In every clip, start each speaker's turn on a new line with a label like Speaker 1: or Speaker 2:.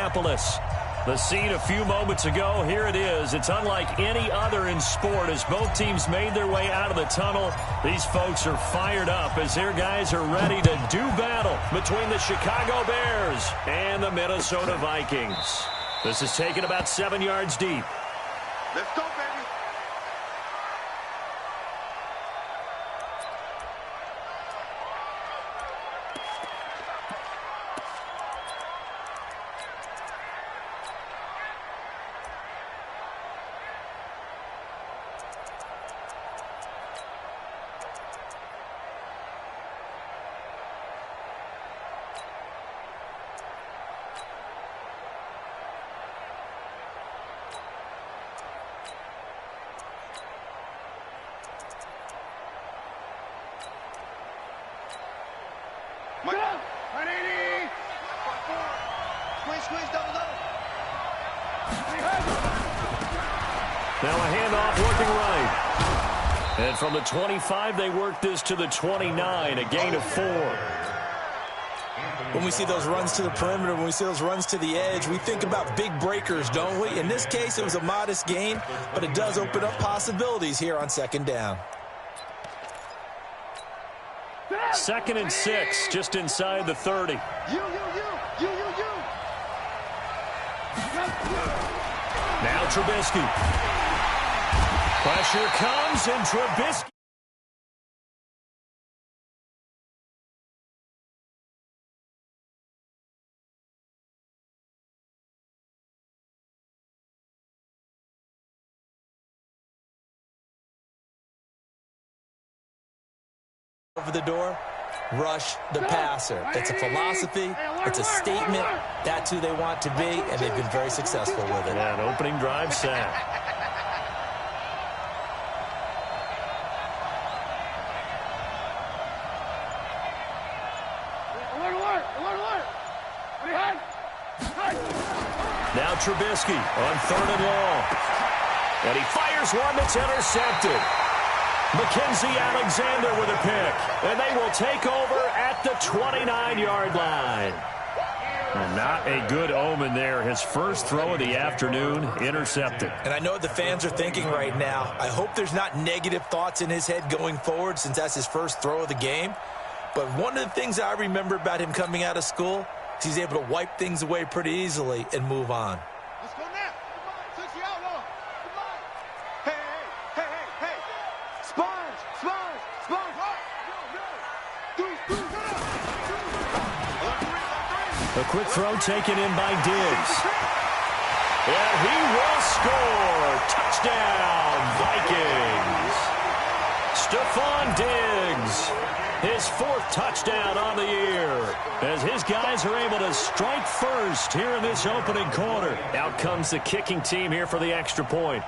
Speaker 1: Indianapolis. The scene a few moments ago, here it is. It's unlike any other in sport as both teams made their way out of the tunnel. These folks are fired up as their guys are ready to do battle between the Chicago Bears and the Minnesota Vikings. This is taken about 7 yards deep.
Speaker 2: Let's go, baby.
Speaker 1: Now a handoff working right. And from the 25, they work this to the 29, a gain of 4.
Speaker 3: When we see those runs to the perimeter, when we see those runs to the edge, we think about big breakers, don't we? In this case, it was a modest gain, but it does open up possibilities here on second down.
Speaker 1: 2nd and 6, just inside the 30. Now Trubisky. Pressure comes, and Trubisky.
Speaker 3: Over the door, rush the passer. It's a philosophy. It's a statement. That's who they want to be, and they've been very successful with it.
Speaker 1: Yeah, an opening drive sack. Now Trubisky on 3rd and long. And he fires one that's intercepted. Mackenzie Alexander with a pick. And they will take over at the 29-yard line. And not a good omen there. His first throw of the afternoon intercepted.
Speaker 3: And I know what the fans are thinking right now. I hope there's not negative thoughts in his head going forward since that's his first throw of the game. But one of the things I remember about him coming out of school is he's able to wipe things away pretty easily and move on.
Speaker 2: Let's go now. Come on. 6 out long. Come on. Hey. Sponge.
Speaker 1: A quick throw taken in by Diggs. And he will score. Touchdown, Vikings. Stephon Diggs. His 4th touchdown on the year as his guys are able to strike first here in this opening quarter. Out comes the kicking team here for the extra point.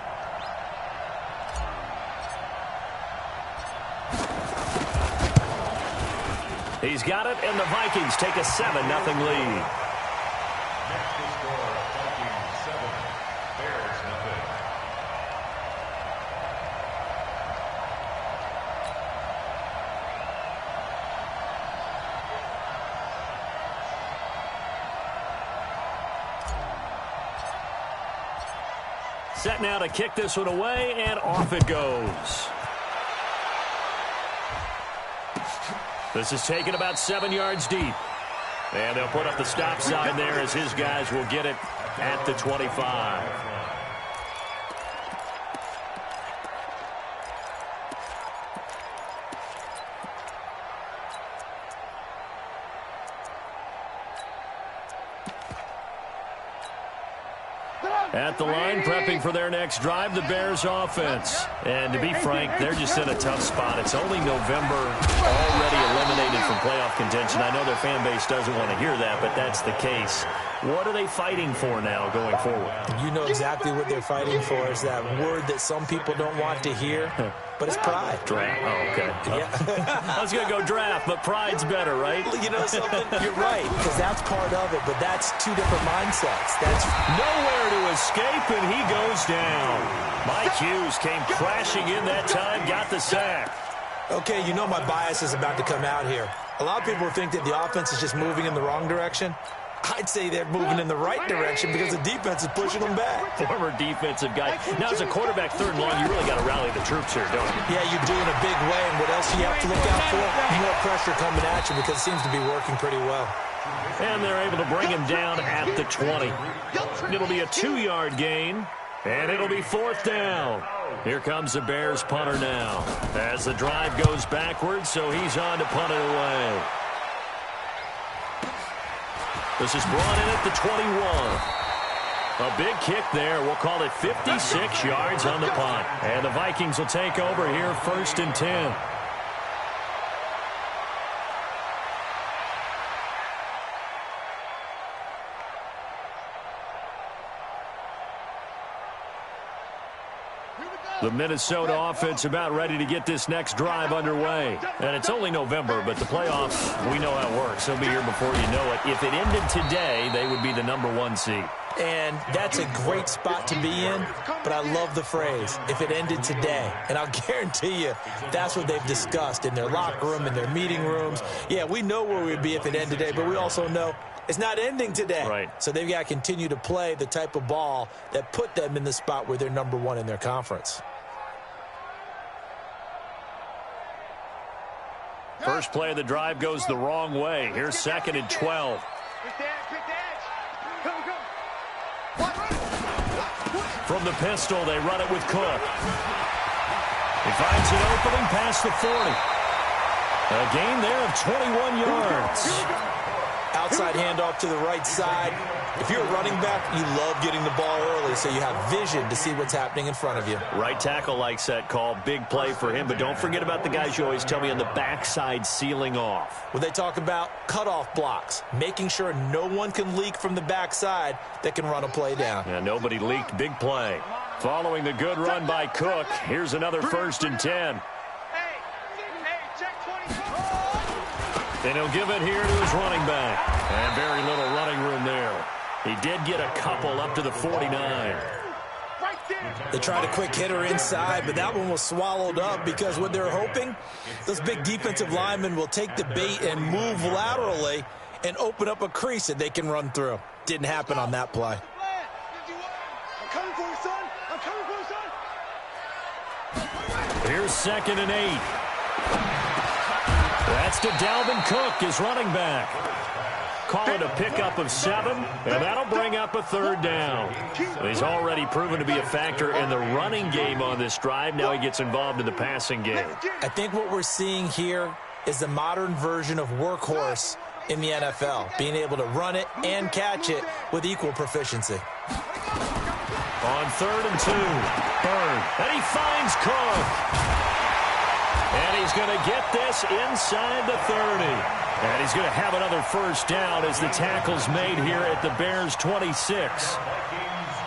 Speaker 1: He's got it, and the Vikings take a 7-0 lead. Set now to kick this one away, and off it goes. This is taken about 7 yards deep. And they'll put up the stop sign there as his guys will get it at the 25. At the line, prepping for their next drive, the Bears offense. And to be frank, they're just in a tough spot. It's only November, already eliminated from playoff contention. I know their fan base doesn't want to hear that, but that's the case. What are they fighting for now going forward?
Speaker 3: You know exactly what they're fighting for is that word that some people don't want to hear, but it's pride.
Speaker 1: Draft. Oh, okay. Yeah. I was going to go draft, but pride's better, right?
Speaker 3: You know something? You're right, because that's part of it, but that's two different mindsets. That's
Speaker 1: nowhere to escape, and he goes down. Mike Hughes came crashing in that time, got the sack.
Speaker 3: Okay, you know my bias is about to come out here. A lot of people think that the offense is just moving in the wrong direction. I'd say they're moving in the right direction because the defense is pushing them back.
Speaker 1: Former defensive guy. Now, as a quarterback, third and long, you really got to rally the troops here, don't you?
Speaker 3: Yeah, you do in a big way. And what else do you have to look out for? More pressure coming at you because it seems to be working pretty well.
Speaker 1: And they're able to bring him down at the 20. It'll be a 2-yard gain, and it'll be 4th down. Here comes the Bears punter now as the drive goes backwards, so he's on to punt it away. This is brought in at the 21. A big kick there. We'll call it 56 yards on the punt. And the Vikings will take over here 1st and 10. The Minnesota offense about ready to get this next drive underway. And it's only November, but the playoffs, we know how it works. They'll be here before you know it. If it ended today, they would be the #1 seed.
Speaker 3: And that's a great spot to be in, but I love the phrase, if it ended today. And I'll guarantee you that's what they've discussed in their locker room, in their meeting rooms. Yeah, we know where we'd be if it ended today, but we also know it's not ending today.
Speaker 1: Right.
Speaker 3: So they've got to continue to play the type of ball that put them in the spot where they're #1 in their conference.
Speaker 1: First play of the drive goes the wrong way. Here's 2nd and 12. From the pistol, they run it with Cook. He finds an opening past the 40. A gain there of 21 yards.
Speaker 3: Outside handoff to the right side. If you're a running back, you love getting the ball early so you have vision to see what's happening in front of you.
Speaker 1: Right tackle likes that call. Big play for him. But don't forget about the guys you always tell me on the backside sealing off.
Speaker 3: When they talk about cutoff blocks, making sure no one can leak from the backside that can run a play down.
Speaker 1: Yeah, nobody leaked. Big play. Following the good run by Cook, here's another 1st and 10. And he'll give it here to his running back. And very little running room there. He did get a couple up to the 49.
Speaker 3: They tried a quick hitter inside, but that one was swallowed up because what they're hoping, those big defensive linemen will take the bait and move laterally and open up a crease that they can run through. Didn't happen on that play.
Speaker 2: I'm coming for you, son. I'm coming for you, son.
Speaker 1: Here's 2nd and 8. That's to Dalvin Cook, his running back. Call it a pickup of 7, and that'll bring up a 3rd down. So he's already proven to be a factor in the running game on this drive. Now he gets involved in the passing game.
Speaker 3: I think what we're seeing here is the modern version of workhorse in the NFL, being able to run it and catch it with equal proficiency.
Speaker 1: On 3rd and 2, Byrne, and he finds Cook. And he's going to get this inside the 30. And he's going to have another 1st down as the tackle's made here at the Bears' 26.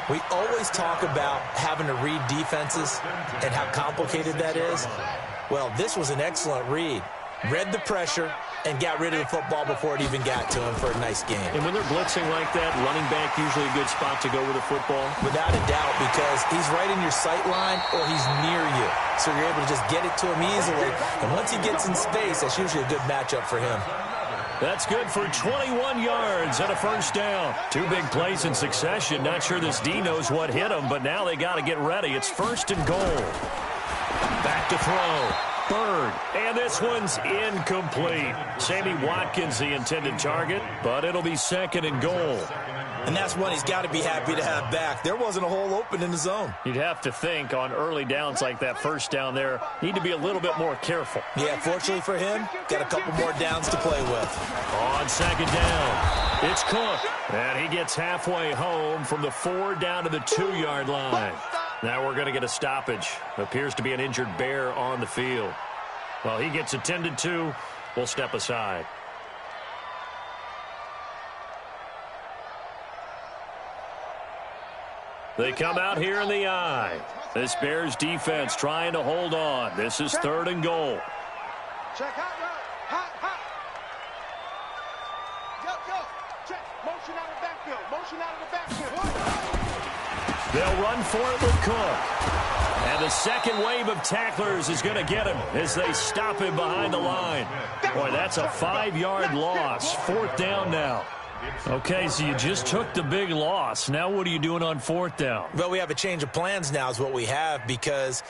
Speaker 3: We always talk about having to read defenses and how complicated that is. Well, this was an excellent read. Read the pressure and got rid of the football before it even got to him for a nice game.
Speaker 1: And when they're blitzing like that, running back usually a good spot to go with the football?
Speaker 3: Without a doubt, because he's right in your sight line or he's near you. So you're able to just get it to him easily. And once he gets in space, that's usually a good matchup for him.
Speaker 1: That's good for 21 yards and a 1st down. 2 big plays in succession. Not sure this D knows what hit him, but now they got to get ready. It's 1st and goal. Back to throw. Bird, and this one's incomplete. Sammy Watkins, the intended target, but it'll be 2nd and goal.
Speaker 3: And that's one he's got to be happy to have back. There wasn't a hole open in the zone.
Speaker 1: You'd have to think on early downs like that 1st down there, need to be a little bit more careful.
Speaker 3: Yeah, fortunately for him, got a couple more downs to play with.
Speaker 1: On 2nd down, it's Cook. And he gets halfway home from the 4 down to the 2-yard line. Now we're going to get a stoppage. Appears to be an injured Bear on the field. Well, he gets attended to. We'll step aside. They come out here in the eye. This Bears defense trying to hold on. This is 3rd and goal.
Speaker 2: Check out, hot, hot. Go. Check. Motion out of the backfield. Motion out of the backfield.
Speaker 1: They'll run for it with Cook. And the second wave of tacklers is going to get him as they stop him behind the line. Boy, that's a 5-yard loss. 4th down now. Okay, so you just took the big loss. Now what are you doing on fourth down?
Speaker 3: Well, we have a change of plans now is what we have, because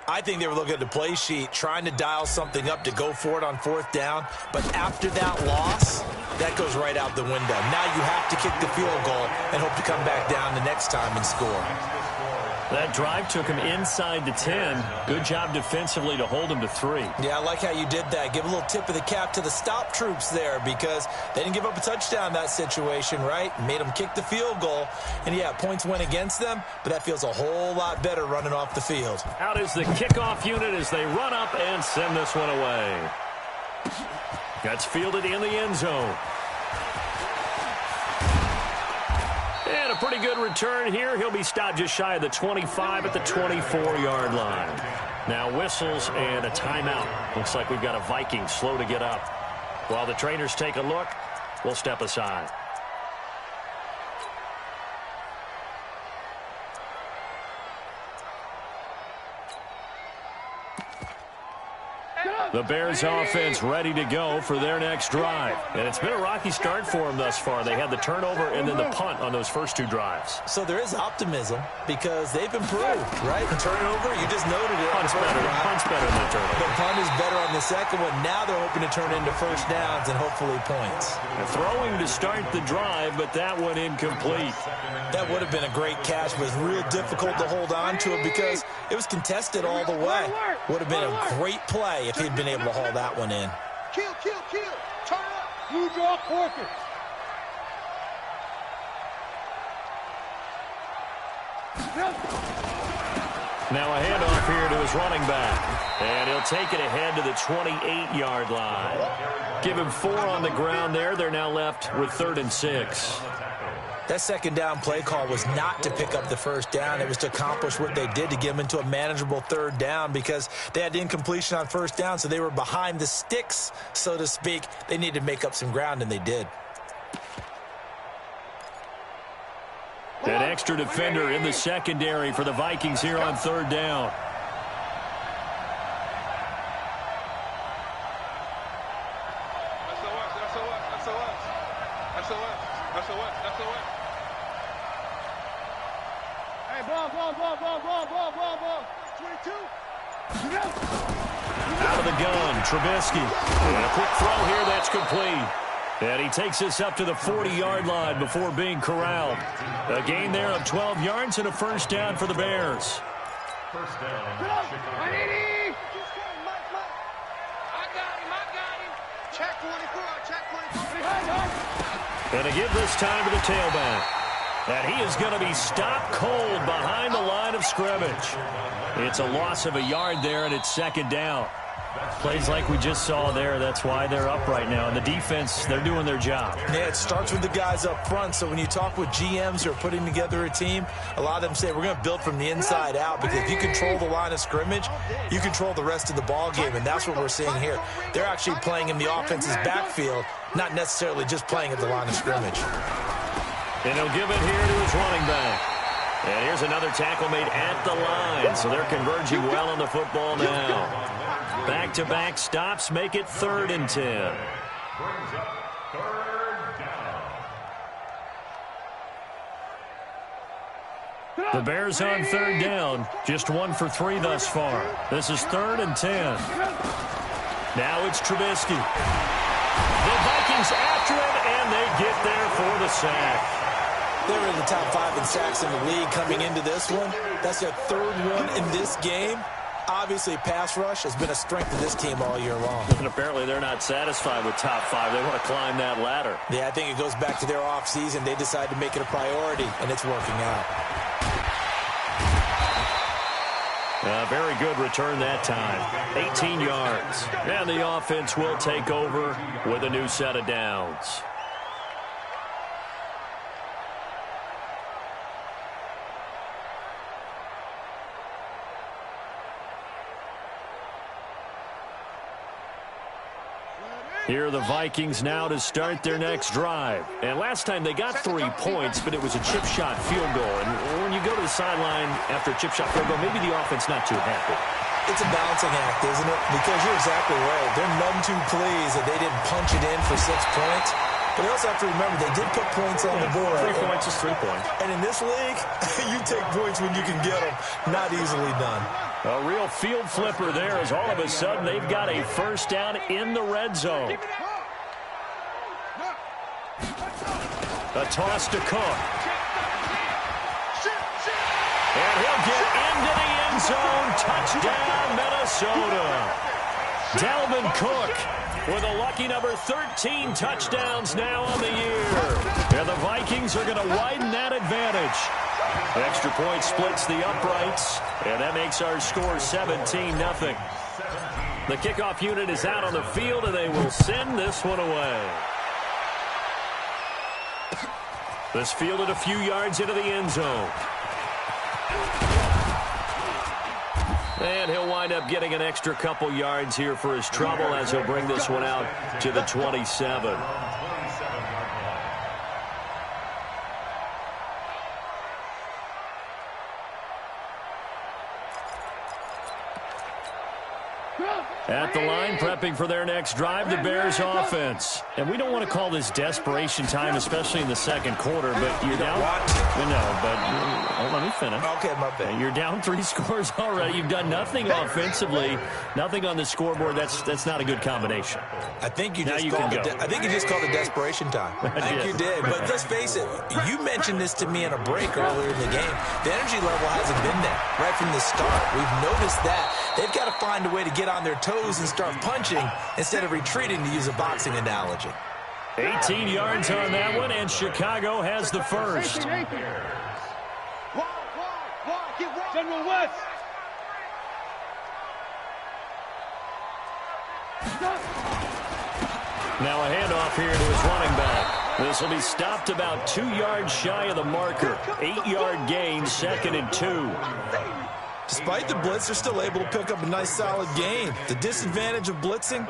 Speaker 3: I think they were looking at the play sheet, trying to dial something up to go for it on fourth down. But after that loss, that goes right out the window. Now you have to kick the field goal and hope to come back down the next time and score.
Speaker 1: That drive took him inside the 10. Good job defensively to hold him to 3.
Speaker 3: Yeah, I like how you did that. Give a little tip of the cap to the stop troops there, because they didn't give up a touchdown in that situation, right? Made them kick the field goal. And, yeah, points went against them, but that feels a whole lot better running off the field.
Speaker 1: Out is the kickoff unit as they run up and send this one away. That's fielded in the end zone. And a pretty good return here. He'll be stopped just shy of the 25 at the 24-yard line. Now whistles and a timeout. Looks like we've got a Viking slow to get up. While the trainers take a look, we'll step aside. The Bears offense ready to go for their next drive. And it's been a rocky start for them thus far. They had the turnover and then the punt on those first 2 drives.
Speaker 3: So there is optimism because they've improved, right? The turnover, you just noted it.
Speaker 1: Punt's better than the turnover.
Speaker 3: The punt is better on the second one. Now they're hoping to turn it into first downs and hopefully points.
Speaker 1: And throwing to start the drive, but that one incomplete.
Speaker 3: That would have been a great catch, but it was real difficult to hold on to it because it was contested all the way. Would have been a great play if he'd been able to haul that one in.
Speaker 2: Kill. Turn up. Blue draw, Corker.
Speaker 1: Now a handoff here to his running back. And he'll take it ahead to the 28-yard line. Give him 4 on the ground there. They're now left with 3rd and 6.
Speaker 3: That second down play call was not to pick up the first down. It was to accomplish what they did to get them into a manageable 3rd down because they had the incompletion on first down, so they were behind the sticks, so to speak. They needed to make up some ground, and they did.
Speaker 1: An extra defender in the secondary for the Vikings here on 3rd down. Out of the gun, Trubisky. And a quick throw here that's complete. And he takes this up to the 40-yard line before being corralled. A gain there of 12 yards and a first down for the Bears.
Speaker 2: First down, Chicago. I got him. Check 24.
Speaker 1: And to give this time to the tailback. And he is going to be stopped cold behind the line of scrimmage. It's a loss of a yard there, and it's 2nd down. Plays like we just saw there. That's why they're up right now. And the defense, they're doing their job.
Speaker 3: Yeah, it starts with the guys up front. So when you talk with GMs who are putting together a team, a lot of them say we're going to build from the inside out because if you control the line of scrimmage, you control the rest of the ball game, and that's what we're seeing here. They're actually playing in the offense's backfield, not necessarily just playing at the line of scrimmage.
Speaker 1: And he'll give it here to his running back. And here's another tackle made at the line. So they're converging well on the football now. Back-to-back stops make it 3rd and 10. The Bears on 3rd down. Just 1 for 3 thus far. This is 3rd and 10. Now it's Trubisky. The Vikings after him, and they get there for the sack.
Speaker 3: They were in the top 5 in sacks in the league coming into this one. That's their 3rd one in this game. Obviously, pass rush has been a strength of this team all year long.
Speaker 1: And apparently they're not satisfied with top 5. They want to climb that ladder.
Speaker 3: Yeah, I think it goes back to their offseason. They decided to make it a priority, and it's working out.
Speaker 1: A very good return that time. 18 yards. And the offense will take over with a new set of downs. Here are the Vikings now to start their next drive. And last time they got 3 points, but it was a chip shot field goal. And when you go to the sideline after a chip shot field goal, maybe the offense not too happy.
Speaker 3: It's a balancing act, isn't it? Because you're exactly right. They're none too pleased that they didn't punch it in for 6 points. But you also have to remember, they did put points on the board.
Speaker 1: 3 points is 3 points.
Speaker 3: And in this league, you take points when you can get them. Not easily done.
Speaker 1: A real field flipper there as all of a sudden they've got a first down in the red zone. A toss to Cook. And he'll get into the end zone. Touchdown, Minnesota. Dalvin Cook with a lucky number 13 touchdowns now on the year. And the Vikings are going to widen that advantage. Extra point splits the uprights, and that makes our score 17-0. The kickoff unit is out on the field, and they will send this one away. This fielded a few yards into the end zone. And he'll wind up getting an extra couple yards here for his trouble as he'll bring this one out to the 27. At the line, prepping for their next drive, the Bears offense. And we don't want to call this desperation time, especially in the second quarter, but you're down. No, but let me finish.
Speaker 3: Okay, my bad.
Speaker 1: You're down 3 scores already. You've done nothing offensively, nothing on the scoreboard. That's not a good combination.
Speaker 3: I think you just called it desperation time. I think you did. But let's face it, you mentioned this to me in a break earlier in the game. The energy level hasn't been there right from the start. We've noticed that. They've got to find a way to get on their toes and start punching instead of retreating, to use a boxing analogy.
Speaker 1: 18 yards on that one, and Chicago has the first.
Speaker 2: General West.
Speaker 1: Now a handoff here to his running back. This will be stopped about 2 yards shy of the marker. 8-yard gain, 2nd and 2.
Speaker 3: Despite the blitz, they're still able to pick up a nice solid gain. The disadvantage of blitzing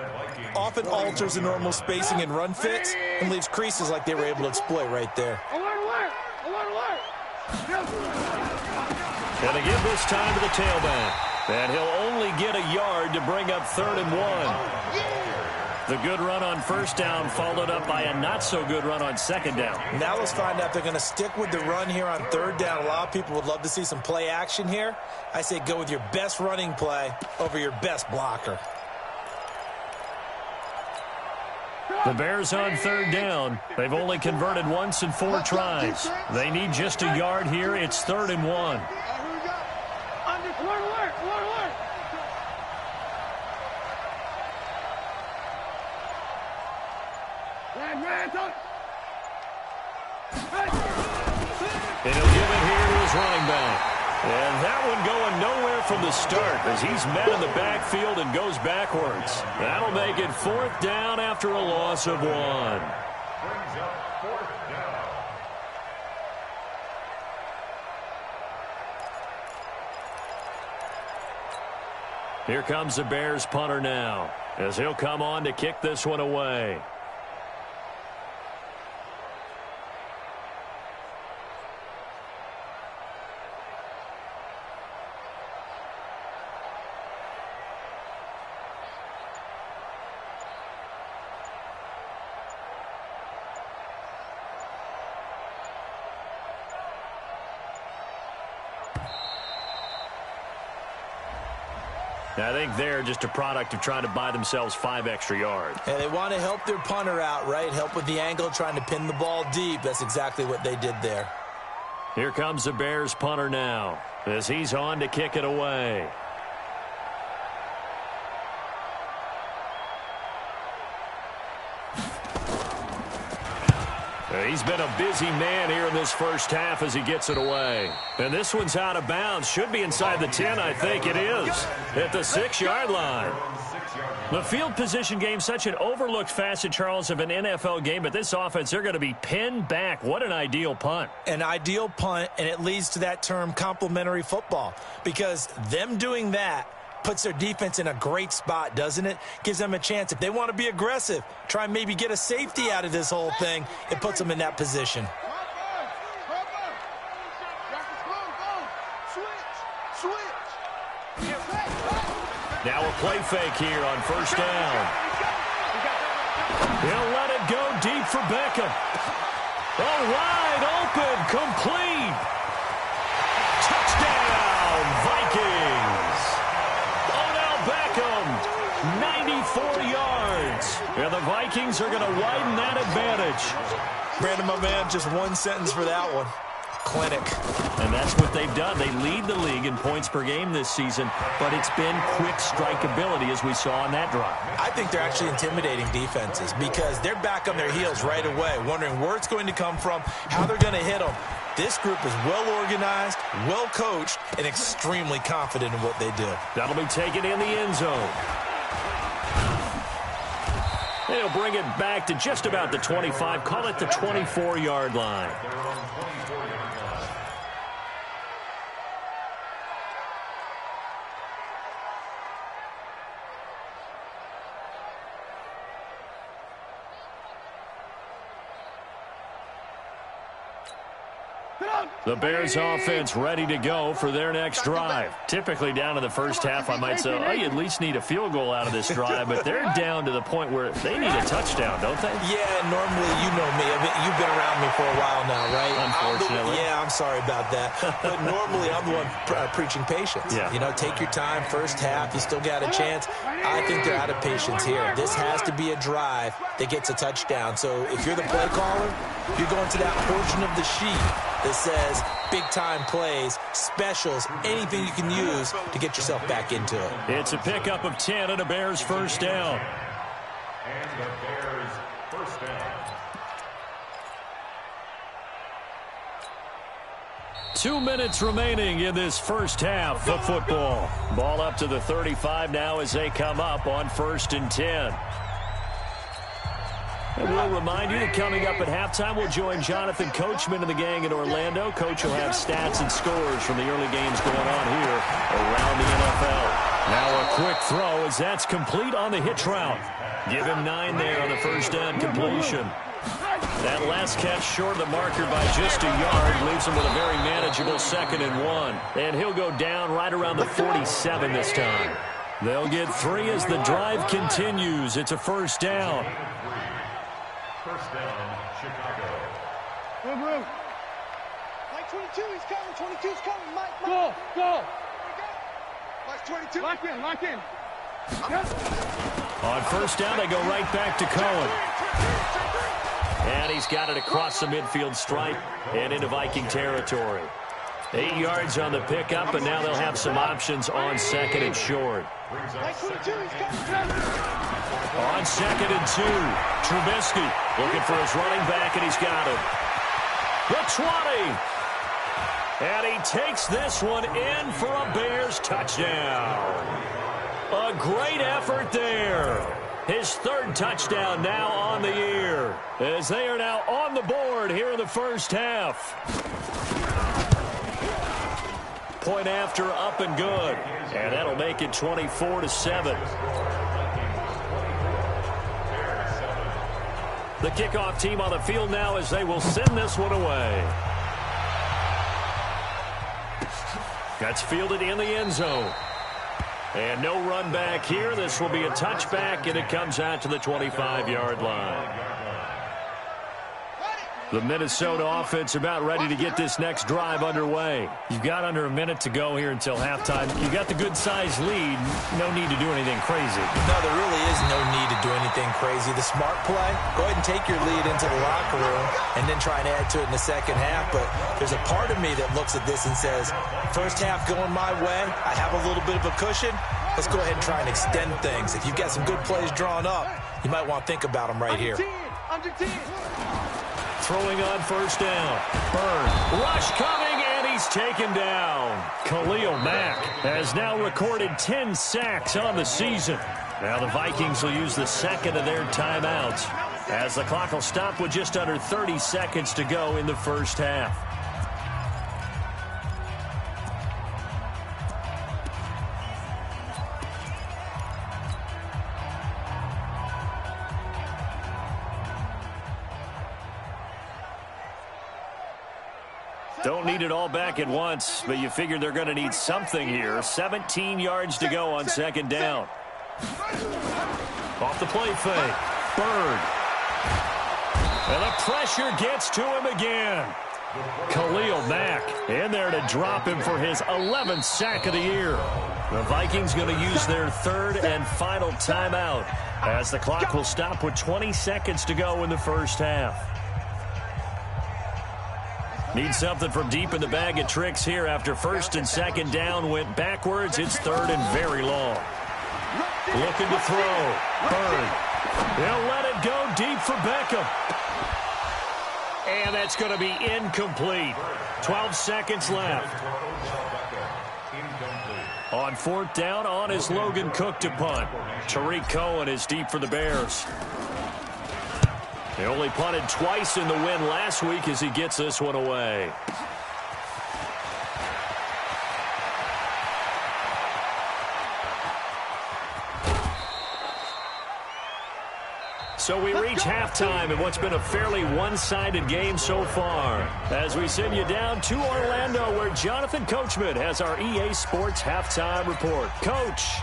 Speaker 3: often alters the normal spacing and run fits and leaves creases like they were able to exploit right there.
Speaker 1: And they give this time to the tailback. And he'll only get a yard to bring up 3rd and 1. The good run on first down followed up by a not-so-good run on second down.
Speaker 3: Now let's find out if they're going to stick with the run here on 3rd down. A lot of people would love to see some play action here. I say go with your best running play over your best blocker.
Speaker 1: The Bears on 3rd down. They've only converted once in 4 tries. They need just a yard here. It's 3rd and 1. And he'll give it here to his running back. And that one going nowhere from the start as he's met in the backfield and goes backwards. That'll make it 4th down after a loss of 1. Here comes the Bears punter now as he'll come on to kick this one away. I think they're just a product of trying to buy themselves 5 extra yards.
Speaker 3: And they want to help their punter out, right? Help with the angle, trying to pin the ball deep. That's exactly what they did there.
Speaker 1: Here comes the Bears punter now as he's on to kick it away. He's been a busy man here in this first half as he gets it away. And this one's out of bounds. Should be inside the 10, I think it is. At the 6-yard line. The field position game, such an overlooked facet, Charles, of an NFL game. But this offense, they're going to be pinned back. What an ideal punt.
Speaker 3: An ideal punt, and it leads to that term complementary football. Because them doing that puts their defense in a great spot, doesn't it? Gives them a chance. If they want to be aggressive, try and maybe get a safety out of this whole thing, it puts them in that position.
Speaker 1: Now a play fake here on first down. He'll let it go deep for Beckham. Oh, wide open, complete. Touchdown, Vikings. Odell Beckham, 94 yards. And the Vikings are going to widen that advantage.
Speaker 3: Brandon, my man, just one sentence for that one. Clinic.
Speaker 1: And that's what they've done. They lead the league in points per game this season, but it's been quick strike ability as we saw on that drive.
Speaker 3: I think they're actually intimidating defenses because they're back on their heels right away, wondering where it's going to come from, how they're going to hit them. This group is well organized, well coached, and extremely confident in what they do.
Speaker 1: That'll be taken in the end zone. They'll bring it back to just about the 25. Call it the 24-yard line. The Bears offense ready to go for their next drive. Typically down in the first half, I might say, oh, you at least need a field goal out of this drive, but they're down to the point where they need a touchdown, don't they?
Speaker 3: Yeah, normally, you know me. You've been around me for a while now, right?
Speaker 1: Unfortunately.
Speaker 3: I'm sorry about that. But normally, I'm the one preaching patience.
Speaker 1: Yeah.
Speaker 3: You know, take your time, first half, you still got a chance. I think they're out of patience here. This has to be a drive that gets a touchdown. So if you're the play caller, you're going to that portion of the sheet that says big-time plays, specials, anything you can use to get yourself back into it.
Speaker 1: It's a pickup of 10 and a Bears first down.
Speaker 4: And the Bears first down.
Speaker 1: 2 minutes remaining in this first half of football. Ball up to the 35 now as they come up on 1st and 10. And we'll remind you that coming up at halftime, we'll join Jonathan Coachman and the gang in Orlando. Coach will have stats and scores from the early games going on here around the NFL. Now a quick throw as that's complete on the hitch route. Give him 9 there on the first down completion. That last catch short of the marker by just a yard leaves him with a very manageable 2nd and 1. And he'll go down right around the 47 this time. They'll get 3 as the drive continues. It's a first down.
Speaker 4: First down, Chicago.
Speaker 2: Move. Mike 22, he's coming. 22's coming. Mike. Go. Mike 22. Lock in.
Speaker 1: On first down, they go right back to Cohen. And he's got it across the midfield stripe and into Viking territory. 8 yards on the pickup, and now they'll have some options on 2nd and short.
Speaker 2: Mike 22, he's coming.
Speaker 1: On 2nd and 2, Trubisky looking for his running back, and he's got it. The 20. And he takes this one in for a Bears touchdown. A great effort there. His 3rd touchdown now on the year, as they are now on the board here in the first half. Point after, up and good. And that'll make it 24-7. The kickoff team on the field now as they will send this one away. That's fielded in the end zone. And no run back here. This will be a touchback, and it comes out to the 25-yard line. The Minnesota offense about ready to get this next drive underway. You've got under a minute to go here until halftime. You've got the good-sized lead. No need to do anything crazy.
Speaker 3: No, there really is no need to do anything crazy. The smart play, go ahead and take your lead into the locker room and then try and add to it in the second half. But there's a part of me that looks at this and says, first half going my way, I have a little bit of a cushion. Let's go ahead and try and extend things. If you've got some good plays drawn up, you might want to think about them right here.
Speaker 2: Under 10.
Speaker 1: Throwing on first down. Byrne. Rush coming, and he's taken down. Khalil Mack has now recorded 10 sacks on the season. Now the Vikings will use the 2nd of their timeouts as the clock will stop with just under 30 seconds to go in the first half. Don't need it all back at once, but you figure they're going to need something here. 17 yards to go on 2nd down. Off the play fake. Bird And the pressure gets to him again. Khalil Mack in there to drop him for his 11th sack of the year. The Vikings going to use their third and final timeout as the clock will stop with 20 seconds to go in the first half. Need something from deep in the bag of tricks here after first and second down went backwards. It's third and very long. Looking to throw. Bird. They'll let it go deep for Beckham. And that's going to be incomplete. 12 seconds left. On fourth down, on is Logan Cook to punt. Tariq Cohen is deep for the Bears. They only punted twice in the win last week as he gets this one away. So we reach halftime in what's been a fairly one-sided game so far. As we send you down to Orlando, where Jonathan Coachman has our EA Sports Halftime Report. Coach.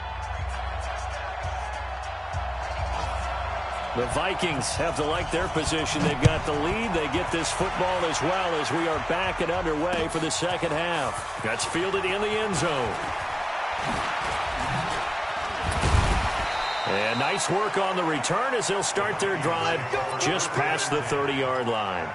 Speaker 1: The Vikings have to like their position. They've got the lead. They get this football as well as we are back and underway for the second half. That's fielded in the end zone. And nice work on the return as they'll start their drive just past the 30-yard line.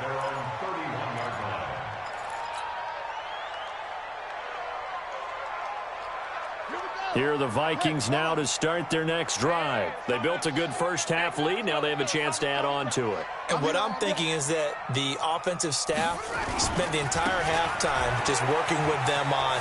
Speaker 1: Here are the Vikings now to start their next drive. They built a good first-half lead. Now they have a chance to add on to it.
Speaker 3: And what I'm thinking is that the offensive staff spent the entire halftime just working with them on,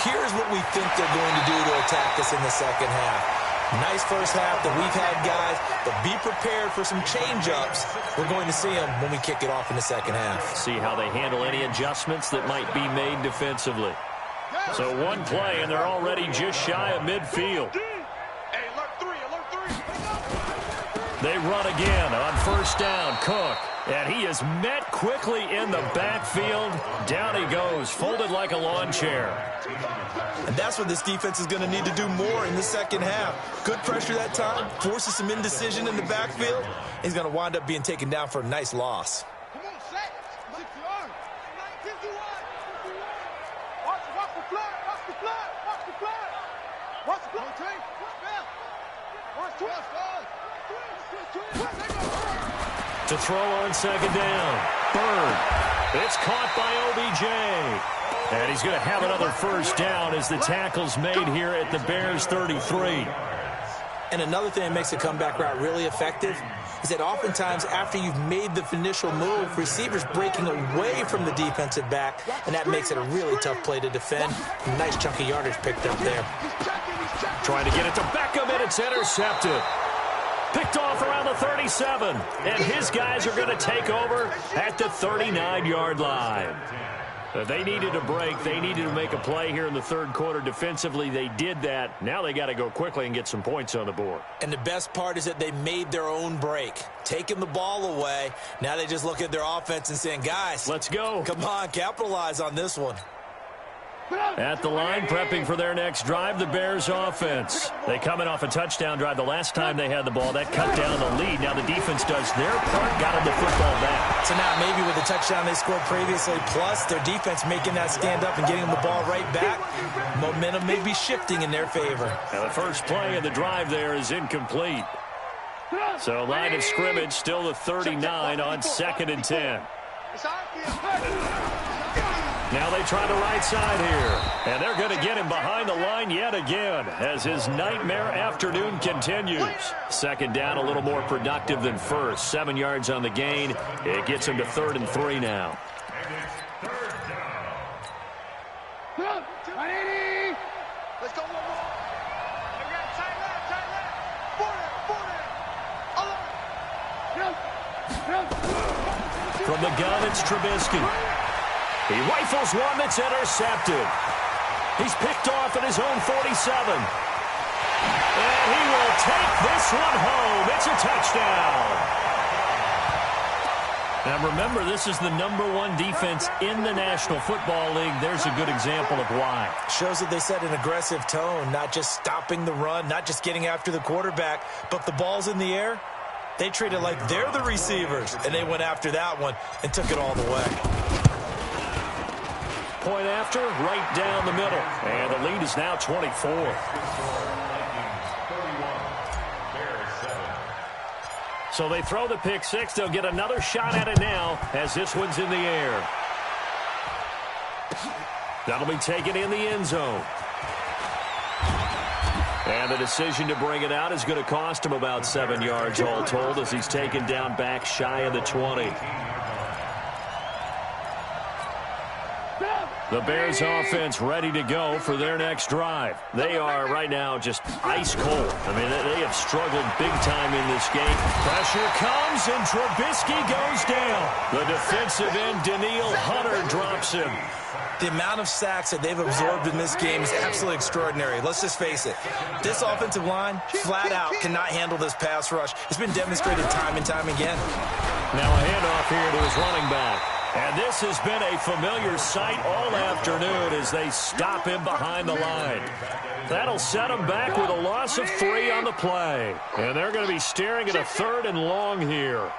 Speaker 3: here's what we think they're going to do to attack us in the second half. Nice first half that we've had, guys, but be prepared for some change-ups. We're going to see them when we kick it off in the second half.
Speaker 1: See how they handle any adjustments that might be made defensively. So one play, and they're already just shy of midfield. They run again on first down. Cook, and he is met quickly in the backfield. Down he goes, folded like a lawn chair.
Speaker 3: And that's what this defense is going to need to do more in the second half. Good pressure that time, forces some indecision in the backfield. He's going to wind up being taken down for a nice loss.
Speaker 2: Come on, Zach. Watch the flag. Watch the flag. Watch the flag. Watch the flag. Watch 12.
Speaker 1: To throw on second down. Bird. It's caught by OBJ. And he's going to have another first down as the tackle's made here at the Bears 33.
Speaker 3: And another thing that makes the comeback route really effective is that oftentimes after you've made the initial move, receivers breaking away from the defensive back, and that makes it a really tough play to defend. Nice chunky yardage picked up there.
Speaker 1: Trying to get it to Beckham, and it's intercepted. Picked off around the 37, and his guys are going to take over at the 39-yard line. They needed a break. They needed to make a play here in the third quarter. Defensively, they did that. Now they got to go quickly and get some points on the board.
Speaker 3: And the best part is that they made their own break, taking the ball away. Now they just look at their offense and saying, guys,
Speaker 1: let's go.
Speaker 3: Come on, capitalize on this one.
Speaker 1: At the line, prepping for their next drive, the Bears offense. They come in off a touchdown drive the last time they had the ball. That cut down the lead. Now the defense does their part, got them the football back.
Speaker 3: So now maybe with the touchdown they scored previously, plus their defense making that stand up and getting them the ball right back, momentum may be shifting in their favor.
Speaker 1: Now the first play of the drive there is incomplete. So line of scrimmage still the 39 on 2nd and 10. Now they try the right side here. And they're going to get him behind the line yet again as his nightmare afternoon continues. Second down, a little more productive than first. 7 yards on the gain. It gets him to 3rd and 3 now.
Speaker 2: Let's go.
Speaker 1: From the gun, it's Trubisky. He rifles one that's intercepted. He's picked off at his own 47. And he will take this one home. It's a touchdown. Now remember, this is the #1 defense in the National Football League. There's a good example of why.
Speaker 3: Shows that they set an aggressive tone, not just stopping the run, not just getting after the quarterback, but the ball's in the air. They treat it like they're the receivers, and they went after that one and took it all the way.
Speaker 1: Point after, right down the middle. And the lead is now 24. So they throw the pick six. They'll get another shot at it now as this one's in the air. That'll be taken in the end zone. And the decision to bring it out is going to cost him about 7 yards all told as he's taken down back shy of the 20. The Bears offense ready to go for their next drive. They are right now just ice cold. I mean, they have struggled big time in this game. Pressure comes, and Trubisky goes down. The defensive end, Danielle Hunter, drops him.
Speaker 3: The amount of sacks that they've absorbed in this game is absolutely extraordinary. Let's just face it. This offensive line, flat out, cannot handle this pass rush. It's been demonstrated time and time again.
Speaker 1: Now a handoff here to his running back. And this has been a familiar sight all afternoon as they stop him behind the line. That'll set him back with a loss of 3 on the play. And they're going to be staring at a 3rd and long here. On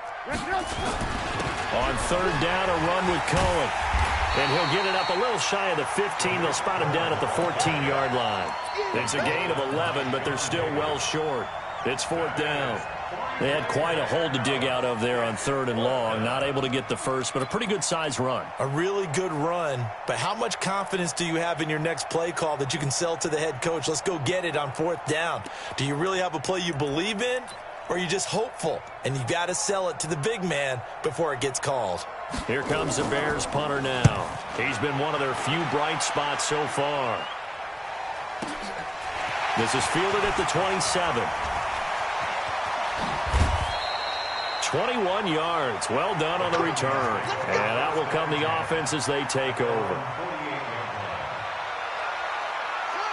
Speaker 1: 3rd down, a run with Cohen. And he'll get it up a little shy of the 15. They'll spot him down at the 14-yard line. It's a gain of 11, but they're still well short. It's 4th down. They had quite a hole to dig out of there on 3rd and long. Not able to get the first, but a pretty good-sized run.
Speaker 3: A really good run, but how much confidence do you have in your next play call that you can sell to the head coach? Let's go get it on 4th down. Do you really have a play you believe in, or are you just hopeful? And you got to sell it to the big man before it gets called.
Speaker 1: Here comes the Bears punter now. He's been one of their few bright spots so far. This is fielded at the 27. 21 yards. Well done on the return. And out will come the offense as they take over.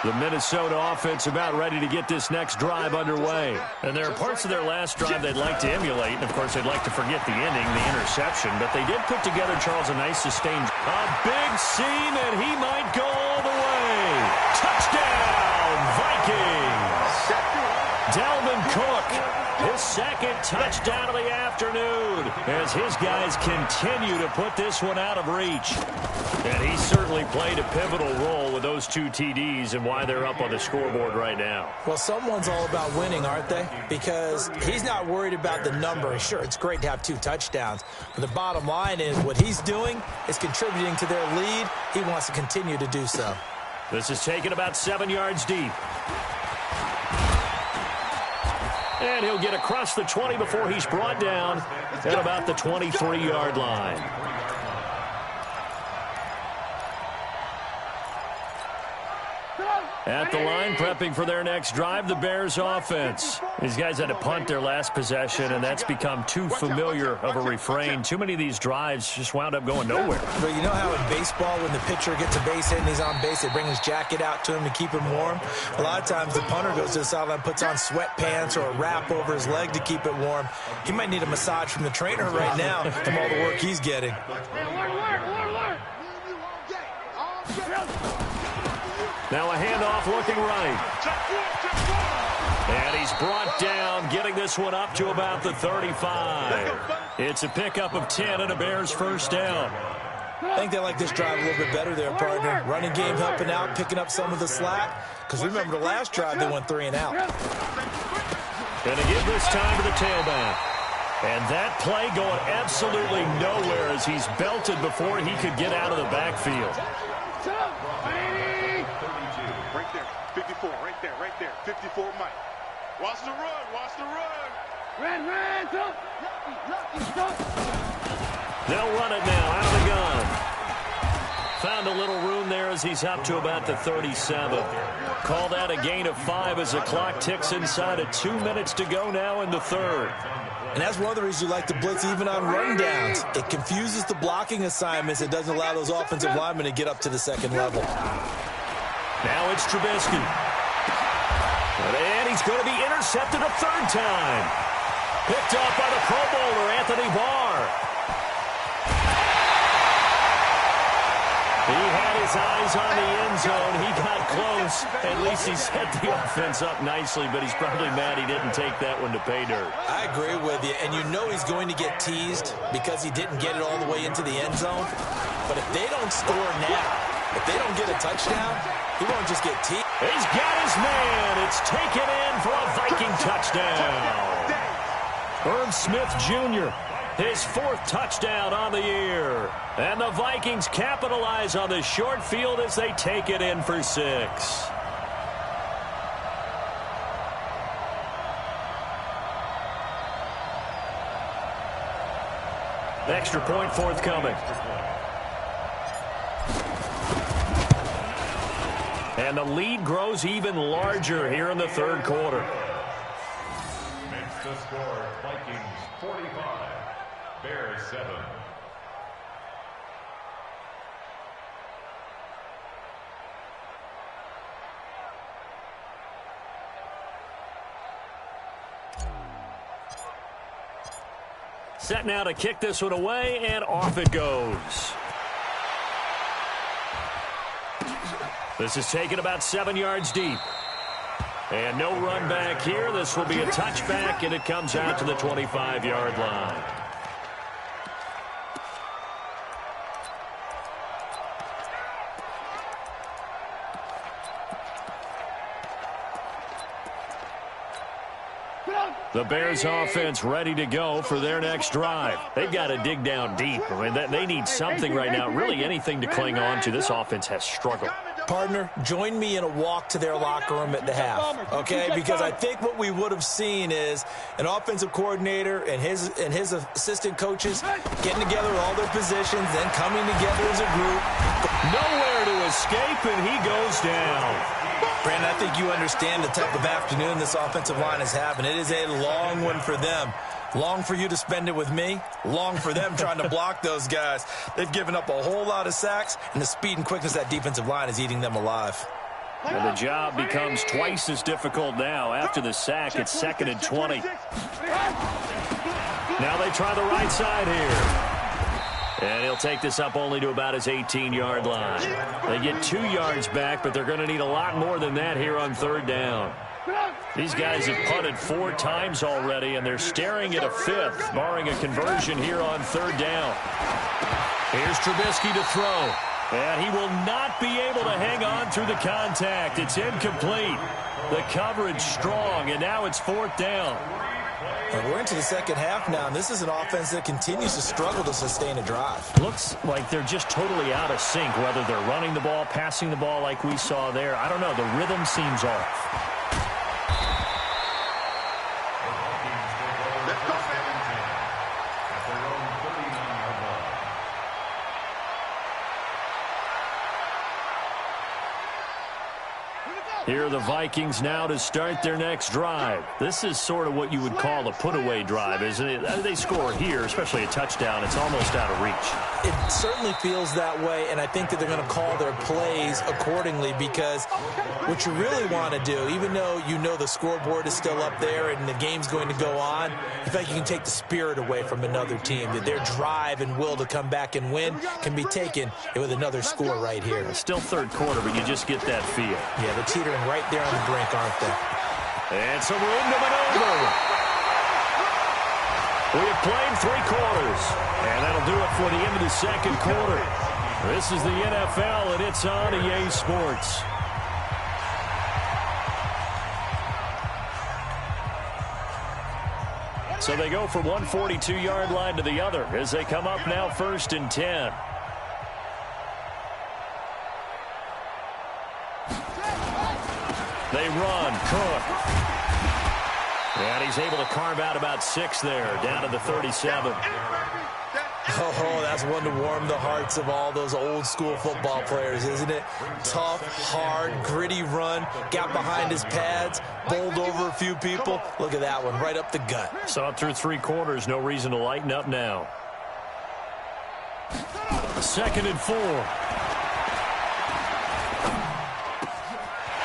Speaker 1: The Minnesota offense about ready to get this next drive underway. And there are parts of their last drive they'd like to emulate. And, of course, they'd like to forget the ending, the interception. But they did put together, Charles, a nice sustained. A big seam, and he might go all the way. Touchdown, Vikings. Dalvin Cook, his second touchdown of the afternoon as his guys continue to put this one out of reach. And he certainly played a pivotal role with those 2 TDs and why they're up on the scoreboard right now.
Speaker 3: Well, someone's all about winning, aren't they? Because he's not worried about the number. Sure, it's great to have 2 touchdowns. But the bottom line is what he's doing is contributing to their lead. He wants to continue to do so.
Speaker 1: This is taken about 7 yards deep. And he'll get across the 20 before he's brought down at about the 23-yard line. At the line, prepping for their next drive, the Bears offense. These guys had to punt their last possession, and that's become too familiar of a refrain. Too many of these drives just wound up going nowhere.
Speaker 3: But you know how in baseball, when the pitcher gets a base hit and he's on base, they bring his jacket out to him to keep him warm? A lot of times the punter goes to the sideline, puts on sweatpants or a wrap over his leg to keep it warm. He might need a massage from the trainer right now from all the work he's getting.
Speaker 1: Now a handoff looking right. And he's brought down, getting this one up to about the 35. It's a pickup of 10 and a Bears first down.
Speaker 3: I think they like this drive a little bit better there, partner. Running game helping out, picking up some of the slack. Because remember the last drive, they went 3 and out.
Speaker 1: Going to give this time to the tailback. And that play going absolutely nowhere as he's belted before he could get out of the backfield.
Speaker 2: Right there. 54 Mike. Watch the run. Run.
Speaker 1: They'll run it now out of the gun. Found a little room there as he's up to about the 37. Call that a gain of 5 as the clock ticks inside of 2 minutes to go now in the 3rd.
Speaker 3: And that's one of the reasons you like to blitz even on rundowns. It confuses the blocking assignments. It doesn't allow those offensive linemen to get up to the second level.
Speaker 1: Now it's Trubisky. And he's going to be intercepted a 3rd time. Picked up by the Pro Bowler, Anthony Barr. He had his eyes on the end zone. He got close. At least he set the offense up nicely, but he's probably mad he didn't take that one to pay dirt.
Speaker 3: I agree with you, and you know he's going to get teased because he didn't get it all the way into the end zone. But if they don't score now, if they don't get a touchdown, he won't just get teased.
Speaker 1: He's got his man. It's taken in for a Viking touchdown. Herb Smith Jr., his 4th touchdown on the year. And the Vikings capitalize on the short field as they take it in for 6. Extra point forthcoming. And the lead grows even larger here in the 3rd quarter.
Speaker 4: Makes the score Vikings 45, Bears 7.
Speaker 1: Set now to kick this one away, and off it goes. This is taken about 7 yards deep. And no run back here. This will be a touchback, and it comes out to the 25-yard line. The Bears offense ready to go for their next drive. They've got to dig down deep. I mean, they need something right now, really anything to cling on to. This offense has struggled.
Speaker 3: Partner, join me in a walk to their locker room at the half, okay? Because I think what we would have seen is an offensive coordinator and his assistant coaches getting together all their positions, then coming together as a group.
Speaker 1: Nowhere to escape, and he goes down.
Speaker 3: Brandon, I think you understand the type of afternoon this offensive line is having. It is a long one for them. Long for you to spend it with me. Long for them trying to block those guys. They've given up a whole lot of sacks, and the speed and quickness of that defensive line is eating them alive.
Speaker 1: And the job becomes twice as difficult now. After the sack, it's 2nd and 20. Now they try the right side here. And he'll take this up only to about his 18-yard line. They get 2 yards back, but they're going to need a lot more than that here on 3rd down. These guys have punted 4 times already, and they're staring at a 5th, barring a conversion here on 3rd down. Here's Trubisky to throw. And he will not be able to hang on through the contact. It's incomplete. The coverage strong, and now it's 4th down.
Speaker 3: And we're into the 2nd half now, and this is an offense that continues to struggle to sustain a drive.
Speaker 1: Looks like they're just totally out of sync, whether they're running the ball, passing the ball like we saw there. I don't know. The rhythm seems off. Here are the Vikings now to start their next drive. This is sort of what you would call a put-away drive, isn't it? They score here, especially a touchdown. It's almost out of reach.
Speaker 3: It certainly feels that way, and I think that they're going to call their plays accordingly, because what you really want to do, even though you know the scoreboard is still up there and the game's going to go on, in fact, you can take the spirit away from another team, that their drive and will to come back and win can be taken with another score right here.
Speaker 1: It's still 3rd quarter, but you just get that feel.
Speaker 3: Yeah, they're teetering right there on the brink, aren't they?
Speaker 1: And some room to maneuver. We have played 3 quarters, and that'll do it for the end of the 2nd quarter. This is the NFL, and it's on EA Sports. So they go from one 42-yard line to the other as they come up now 1st and 10. They run. Cook. And he's able to carve out about 6 there, down to the 37.
Speaker 3: Oh, that's one to warm the hearts of all those old-school football players, isn't it? Tough, hard, gritty run, got behind his pads, bowled over a few people. Look at that one, right up the gut.
Speaker 1: Saw it through 3 quarters, no reason to lighten up now. 2nd and 4.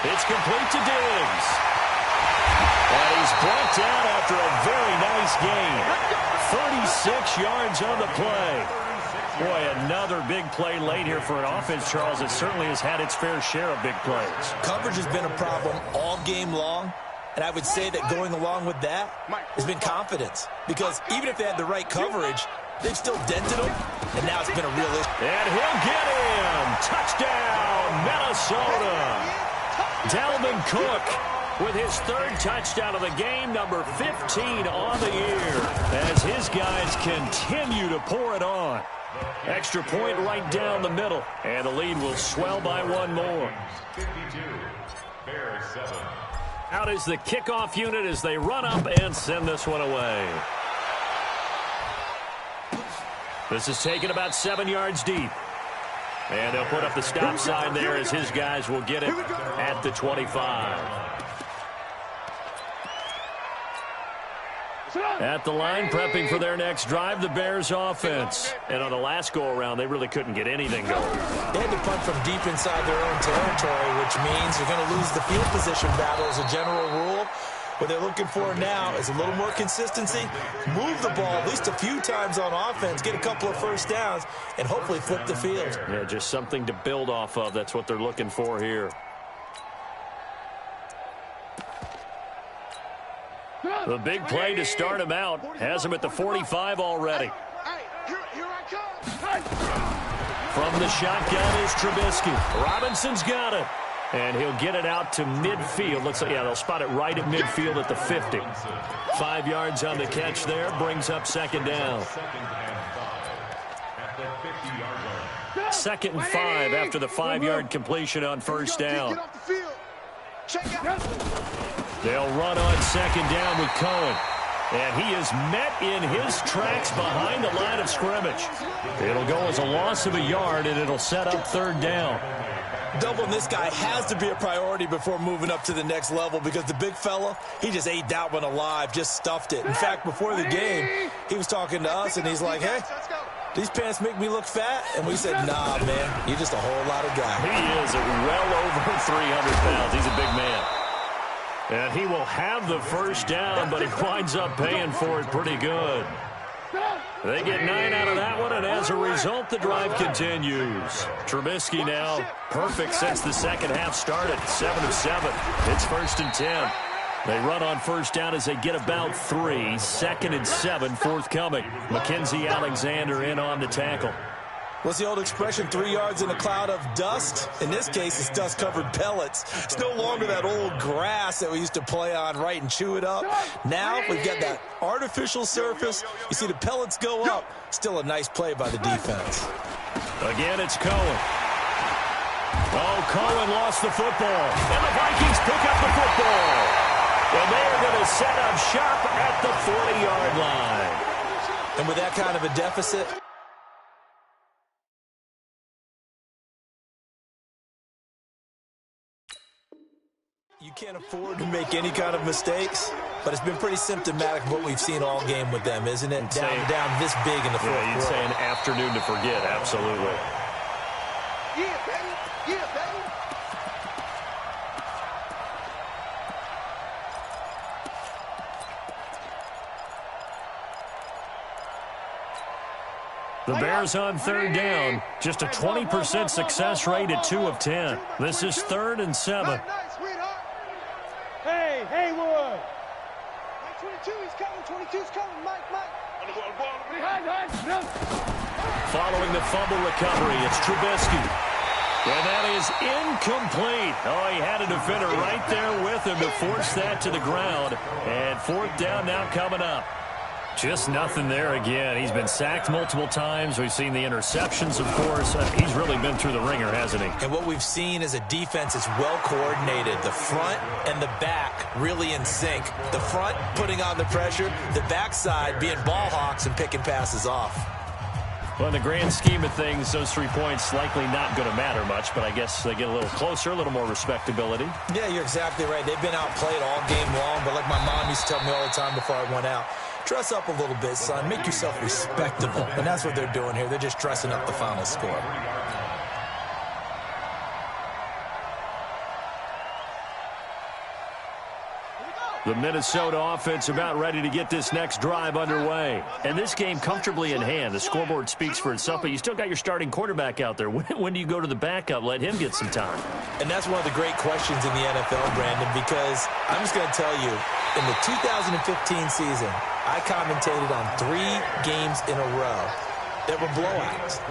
Speaker 1: It's complete to Diggs. And he's brought down after a very nice gain. 36 yards on the play. Boy, another big play late here for an offense, Charles. It certainly has had its fair share of big plays.
Speaker 3: Coverage has been a problem all game long, and I would say that going along with that has been confidence. Because even if they had the right coverage, they've still dented them, and now it's been a real issue.
Speaker 1: And he'll get in. Touchdown, Minnesota. Dalvin Cook with his third touchdown of the game, number 15 on the year, as his guys continue to pour it on. Extra point right down the middle, and the lead will swell by one more.
Speaker 4: 52, Bears 7.
Speaker 1: Out is the kickoff unit as they run up and send this one away. This is taken about 7 yards deep. And they'll put up the stop sign there as his guys will get it at the 25. At the line, prepping for their next drive, the Bears offense. And on the last go-around, they really couldn't get anything going.
Speaker 3: They had to punt from deep inside their own territory, which means they're going to lose the field position battle as a general rule. What they're looking for now is a little more consistency, move the ball at least a few times on offense, get a couple of first downs, and hopefully flip the field.
Speaker 1: Yeah, just something to build off of. That's what they're looking for here. The big play to start him out has him at the 45 already.
Speaker 2: Here I come.
Speaker 1: From the shotgun is Trubisky. Robinson's got it. And he'll get it out to midfield. Looks like, yeah, they'll spot it right at midfield at the 50. 5 yards on the catch there. Brings up second down. Second and 5 after the 5-yard completion on first down. They'll run on second down with Cohen. And he is met in his tracks behind the line of scrimmage. It'll go as a loss of a yard, and it'll set up third down.
Speaker 3: Doubling this guy has to be a priority before moving up to the next level because the big fella, he just ate that one alive, just stuffed it. In fact, before the game, he was talking to us, and he's like, hey, these pants make me look fat? And we said, nah, man, you're just a whole lot of guy.
Speaker 1: He is well over 300 pounds. He's a big man. And he will have the first down, but he winds up paying for it pretty good. They get 9 out of that one, and as a result, the drive continues. Trubisky now perfect since the second half started, 7 of 7. It's 1st and 10. They run on first down as they get about 3. 2nd and 7 forthcoming. Mackenzie Alexander in on the tackle.
Speaker 3: What's the old expression, 3 yards in a cloud of dust? In this case, it's dust-covered pellets. It's no longer that old grass that we used to play on, right, and chew it up. Now we've got that artificial surface. You see the pellets go up. Still a nice play by the defense.
Speaker 1: Again, it's Cohen. Oh, Cohen lost the football. And the Vikings pick up the football. And they're going to set up shop at the 40-yard line.
Speaker 3: And with that kind of a deficit, you can't afford to make any kind of mistakes, but it's been pretty symptomatic of what we've seen all game with them, isn't it? Down this big in the fourth quarter.
Speaker 1: You'd say an afternoon to forget, absolutely.
Speaker 2: Yeah, baby. Yeah, baby.
Speaker 1: The Bears on third down. Just a 20% success rate at 2 of 10. This is 3rd and 7.
Speaker 2: Hey, Haywood. Mike 22, he's coming. 22's coming. Mike.
Speaker 1: Following the fumble recovery, it's Trubisky. And that is incomplete. Oh, he had a defender right there with him to force that to the ground. And 4th down now coming up. Just nothing there again. He's been sacked multiple times. We've seen the interceptions, of course. He's really been through the ringer, hasn't he?
Speaker 3: And what we've seen is a defense that's well coordinated. The front and the back really in sync. The front putting on the pressure, the backside being ball hawks and picking passes off.
Speaker 1: Well, in the grand scheme of things, those 3 points likely not going to matter much, but I guess they get a little closer, a little more respectability.
Speaker 3: Yeah, you're exactly right. They've been outplayed all game long, but like my mom used to tell me all the time before I went out, dress up a little bit, son. Make yourself respectable. And that's what they're doing here. They're just dressing up the final score.
Speaker 1: The Minnesota offense about ready to get this next drive underway.
Speaker 5: And this game comfortably in hand. The scoreboard speaks for itself, but you still got your starting quarterback out there. When do you go to the backup? Let him get some time.
Speaker 3: And that's one of the great questions in the NFL, Brandon, because I'm just going to tell you, in the 2015 season, I commentated on 3 games in a row that were blowouts.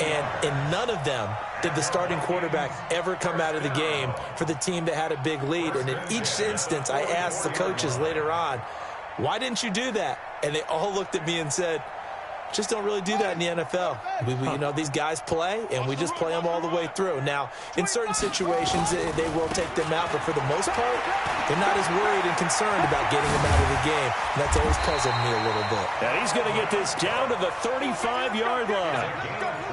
Speaker 3: And in none of them did the starting quarterback ever come out of the game for the team that had a big lead. And in each instance, I asked the coaches later on, why didn't you do that? And they all looked at me and said, just don't really do that in the NFL. You know, these guys play, and we just play them all the way through. Now, in certain situations, they will take them out, but for the most part, they're not as worried and concerned about getting them out of the game. And that's always puzzled me a little bit.
Speaker 1: And he's going to get this down to the 35-yard line.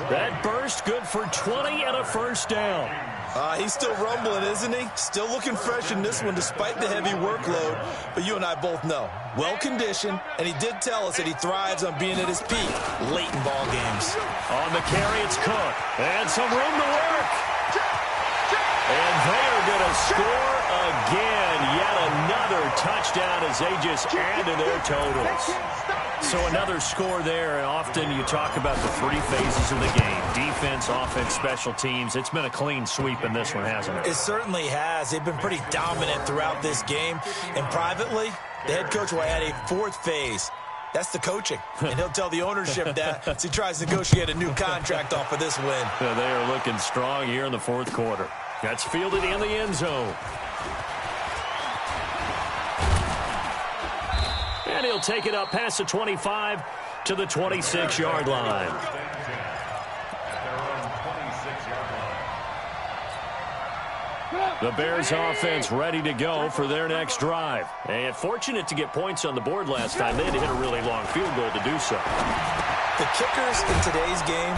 Speaker 1: That burst good for 20 and a first down.
Speaker 3: He's still rumbling, isn't he? Still looking fresh in this one despite the heavy workload. But you and I both know, well-conditioned, and he did tell us that he thrives on being at his peak late in ball games.
Speaker 1: On the carry, it's Cook. And some room to work. And they are going to score again. Yet another touchdown as they just add to their totals.
Speaker 5: So another score there, and often you talk about the 3 phases of the game. Defense, offense, special teams. It's been a clean sweep in this one, hasn't it?
Speaker 3: It certainly has. They've been pretty dominant throughout this game. And privately, the head coach will add a 4th phase. That's the coaching. And he'll tell the ownership that as he tries to negotiate a new contract off of this win.
Speaker 1: Yeah, they are looking strong here in the 4th quarter. That's fielded in the end zone. And he'll take it up past the 25 to the 26-yard line. The Bears offense ready to go for their next drive. And fortunate to get points on the board last time. They had to hit a really long field goal to do so.
Speaker 3: The kickers in today's game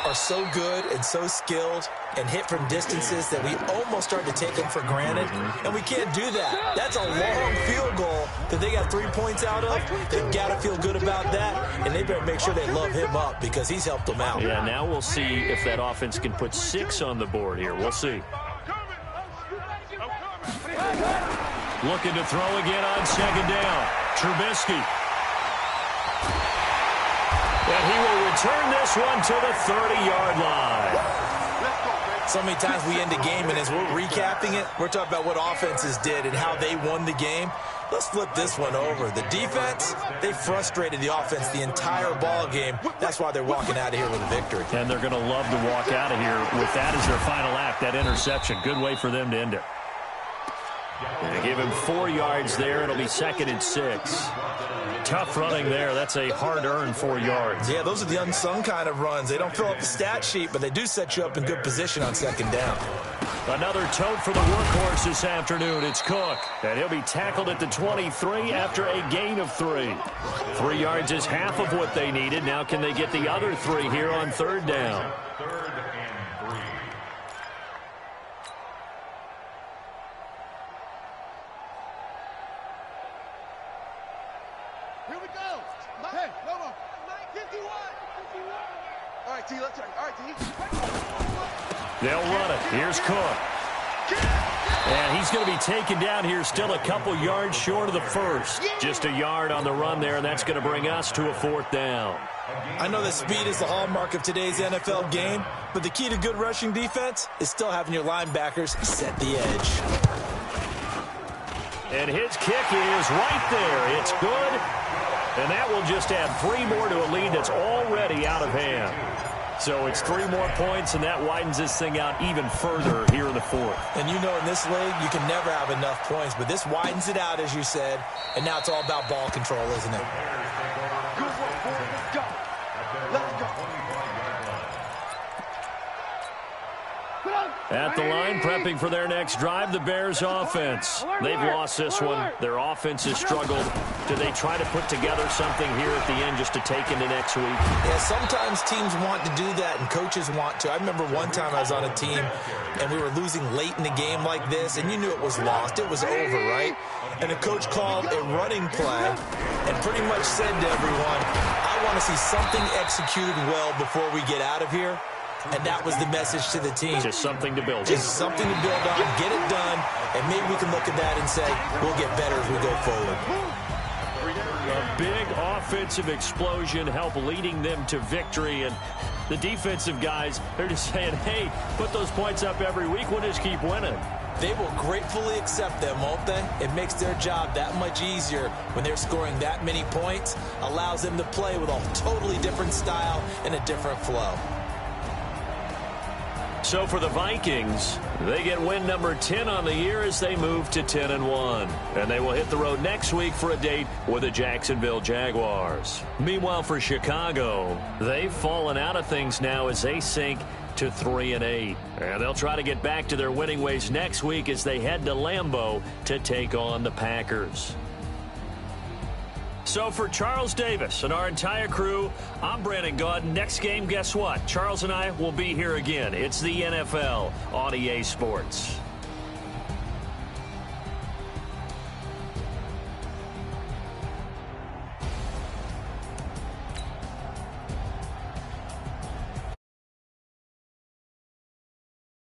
Speaker 3: are so good and so skilled and hit from distances that we almost start to take them for granted. And we can't do that. That's a long field goal that they got 3 points out of. They've got to feel good about that, and they better make sure they love him up because he's helped them out.
Speaker 5: Yeah, now we'll see if that offense can put 6 on the board here. We'll see.
Speaker 1: Looking to throw again on 2nd down. Trubisky. And he will return this one to the 30-yard line.
Speaker 3: So many times we end a game, and as we're recapping it, we're talking about what offenses did and how they won the game. Let's flip this one over. The defense, they frustrated the offense the entire ball game. That's why they're walking out of here with a victory.
Speaker 1: And they're going to love to walk out of here with that as their final act, that interception. Good way for them to end it. They give him 4 yards there. It'll be 2nd and 6. Tough running there. That's a hard-earned 4 yards.
Speaker 3: Yeah, those are the unsung kind of runs. They don't fill up the stat sheet, but they do set you up in good position on 2nd down.
Speaker 1: Another tote for the workhorse this afternoon. It's Cook. And he'll be tackled at the 23 after a gain of 3. 3 yards is half of what they needed. Now can they get the other 3 here on 3rd down?
Speaker 4: 3rd and 3.
Speaker 2: Here we go. Hey, no more. 51. All right, T, let's try. All right, T.
Speaker 1: They'll run it. Here's Cook. And he's going to be taken down here still a couple yards short of the 1st. Just a yard on the run there, and that's going to bring us to a 4th down.
Speaker 3: I know that speed is the hallmark of today's NFL game, but the key to good rushing defense is still having your linebackers set the edge.
Speaker 1: And his kick is right there. It's good. And that will just add 3 more to a lead that's already out of hand. So it's 3 more points, and that widens this thing out even further here in the 4th.
Speaker 3: And you know in this league, you can never have enough points, but this widens it out, as you said, and now it's all about ball control, isn't it?
Speaker 2: Good work, boy. Let's go. Let's go.
Speaker 1: At the line, prepping for their next drive, the Bears offense. They've lost this one. Their offense has struggled. Do they try to put together something here at the end just to take into next week?
Speaker 3: Yeah, sometimes teams want to do that and coaches want to. I remember one time I was on a team and we were losing late in the game like this, and you knew it was lost. It was over, right? And the coach called a running play and pretty much said to everyone, I want to see something executed well before we get out of here. And that was the message to the team.
Speaker 5: Just something to build on.
Speaker 3: Just something to build on, get it done, and maybe we can look at that and say, we'll get better as we go forward.
Speaker 5: A big offensive explosion helped leading them to victory, and the defensive guys, they're just saying, hey, put those points up every week, we'll just keep winning.
Speaker 3: They will gratefully accept them, won't they? It makes their job that much easier when they're scoring that many points, allows them to play with a totally different style and a different flow.
Speaker 5: So for the Vikings, they get win number 10 on the year as they move to 10-1. And they will hit the road next week for a date with the Jacksonville Jaguars. Meanwhile, for Chicago, they've fallen out of things now as they sink to 3-8. And they'll try to get back to their winning ways next week as they head to Lambeau to take on the Packers. So for Charles Davis and our entire crew, I'm Brandon Gaudin. Next game, guess what? Charles and I will be here again. It's the NFL on EA Sports.